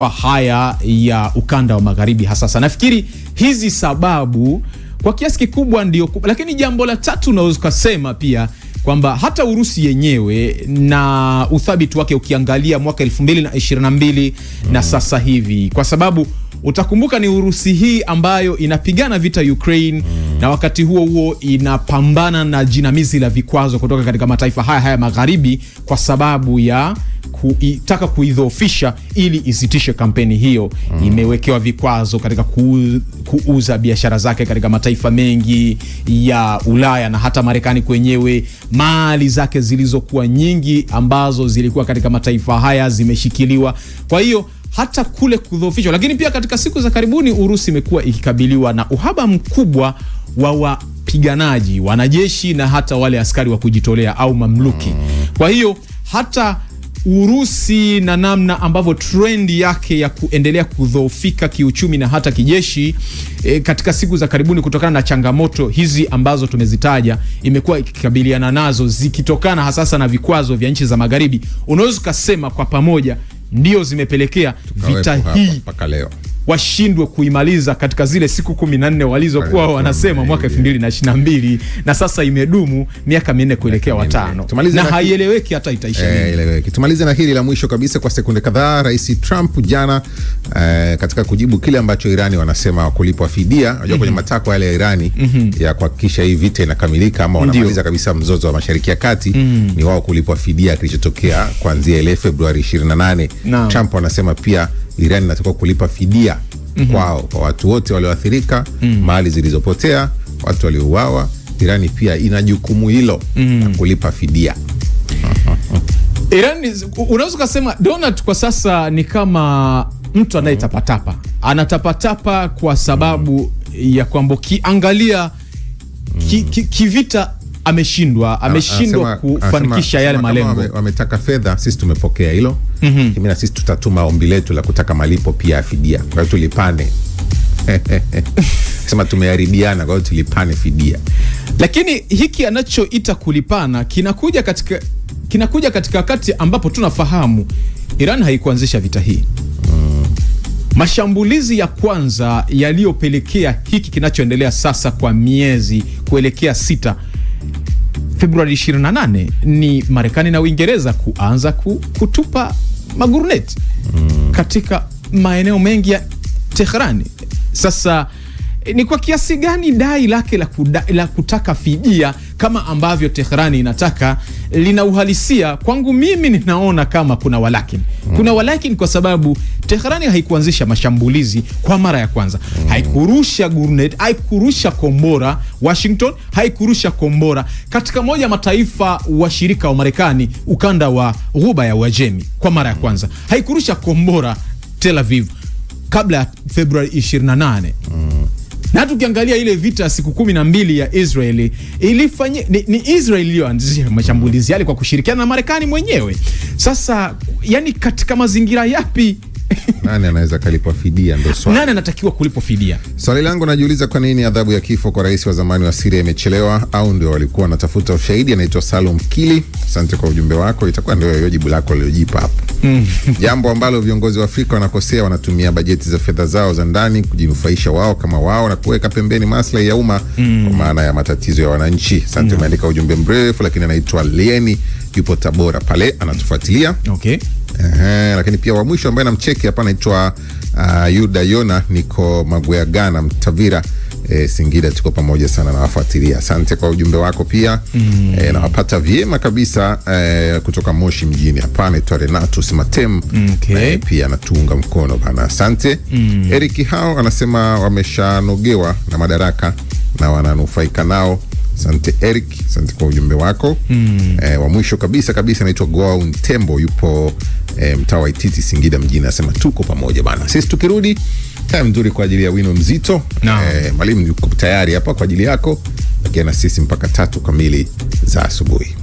haya ya ukanda wa magharibi hasa. Nafikiri hizi sababu kwa kiasi kikubwa ndio, lakini jambo la tatu naweza kusema pia kwamba hata Urusi yenyewe na uthabiti wake ukiangalia mwaka 2022 na sasa hivi, kwa sababu utakumbuka ni Urusi hii ambayo inapigana vita Ukraine na wakati huo huo inapambana na jinamizi la vikwazo kutoka katika mataifa haya magharibi kwa sababu ya kuitaka kuidhoofisha ili isitishe kampeni hiyo. Imewekewa vikwazo katika kuuza biashara zake katika mataifa mengi ya Ulaya na hata Marekani kwenyewe. Mali zake zilizokuwa nyingi ambazo zilikuwa katika mataifa haya zimeshikiliwa. Kwa hiyo hata kule kudhoofishwa, lakini pia katika siku za karibuni Urusi imekuwa ikikabiliwa na uhaba mkubwa wa wapiganaji, wanajeshi na hata wale askari wa kujitolea au mamluki. Kwa hiyo hata Urusi na namna ambavyo trend yake ya kuendelea kudhoofika kiuchumi na hata kijeshi katika siku za karibuni kutokana na changamoto hizi ambazo tumezitaja imekuwa ikikabiliana nazo zikitokana hasa na vikwazo vya nchi za magharibi. Unaweza kusema kwa pamoja ndio zimepelekea vita hii mpaka leo washindwe kuimaliza katika zile siku 14 walizokuwa wanasema mwaka 2022 na sasa imedumu miaka 4 kuelekea 5 na haieleweki hata itaisha nini. Tumalize na hili la mwisho kabisa kwa sekunde kadhaa. Rais Trump jana katika kujibu kile ambacho Irani wanasema kulipwa fidia, unajua kwenye matakwa yale ya Irani ya kuhakikisha hii vita inakamilika ama wanamaliza kabisa mzozo wa Mashariki ya Kati, ni wao kulipwa fidia kilichotokea kuanzia ile Februari 28. Trump anasema pia Iran inatakiwa kulipa fidia kwao, kwa watu wote walioathirika, mali zilizopotea, watu waliouawa. Iran pia ina jukumu hilo la kulipa fidia. Iran, unaweza kusema Donald kwa sasa ni kama mtu anayetapatapa. Anatapatapa kwa sababu ya kwamba kiangalia kivita ameshindwa kufanikisha yale malengo. Wametaka fedha, sisi tumepokea hilo. Kimina sisi tutatuma ombi letu la kutaka malipo pia ya fidia. Kwa hiyo tulipane. Sema tumeharibiana, kwa hiyo tulipane fidia. Lakini hiki anachoita kulipana kinakuja katika wakati ambapo tunafahamu Iran haikuanzisha vita hii. Mashambulizi ya kwanza yaliyopelekea hiki kinachoendelea sasa kwa miezi kuelekea 6 Februari 28 ni Marekani na Uingereza kuanza kutupa maguruneti katika maeneo mengi ya Tehran. Sasa ni kwa kiasi gani dai lake la kutaka fidia kama ambavyo Tehran inataka lina uhalisia? Kwangu mimi ninaona kama kuna walakini. Kuna walakini kwa sababu Tehran haikuanzisha mashambulizi kwa mara ya kwanza. Haikurusha gurnet, haikurusha kombora. Washington haikurusha kombora katika moja ya mataifa washirika wa Marekani, ukanda wa Ghuba ya Uajemi, kwa mara ya kwanza. Haikurusha kombora Tel Aviv kabla ya Februari 28. Na tukiangalia ile vita ya siku 12 ya Israeli ilifanya ni Israeli iliyoanzisha mashambulizi yale kwa kushirikiana na Marekani mwenyewe. Sasa yani katika mazingira yapi nani anaweza kulipwa fidia? Ndio swali. Nani anatakiwa kulipwa fidia? Swali langu najiuliza, kwa nini adhabu ya kifo kwa rais wa zamani wa Syria imechelewa, au ndio walikuwa wanatafuta ushahidi? Anaitwa Salum Kili. Asante kwa ujumbe wako, itakuwa ndio hiyo jibu lako lilojipa hapo. Jambo ambalo viongozi wa Afrika wanakosea, wanatumia bajeti za fedha zao za ndani kujinufaisha wao kama wao na kuweka pembeni maslahi ya umma kwa maana ya matatizo ya wananchi. Asante. Umeandika ujumbe mrefu, lakini anaitwa Lieni, yupo Tabora pale anatufuatilia. Okay. Lakini pia wa mwisho ambaye namcheki hapa anaitwa Yuda Yona, niko Magweagana Mtavira, Singida, tuko pamoja sana na wafuatilia. Asante kwa ujumbe wako pia. Na wapata vyema kabisa kutoka Moshi mjini hapa, anaitwa Renatus Matem. Pia anatuunga mkono bana, asante. Eric Hao anasema wameshanogewa na madaraka na wananufaika nao. Asante Eric, asante kwa ujumbe wako. Wa mwisho kabisa anaitwa Goa Tembo, yupo mtaa wa Ititi, Singida mjini, anasema tuko pamoja bana. Sisi tukirudi time nzuri kwa ajili ya wino mzito. Mwalimu yuko tayari hapa kwa ajili yako, lakini na sisi mpaka 3 kamili za asubuhi.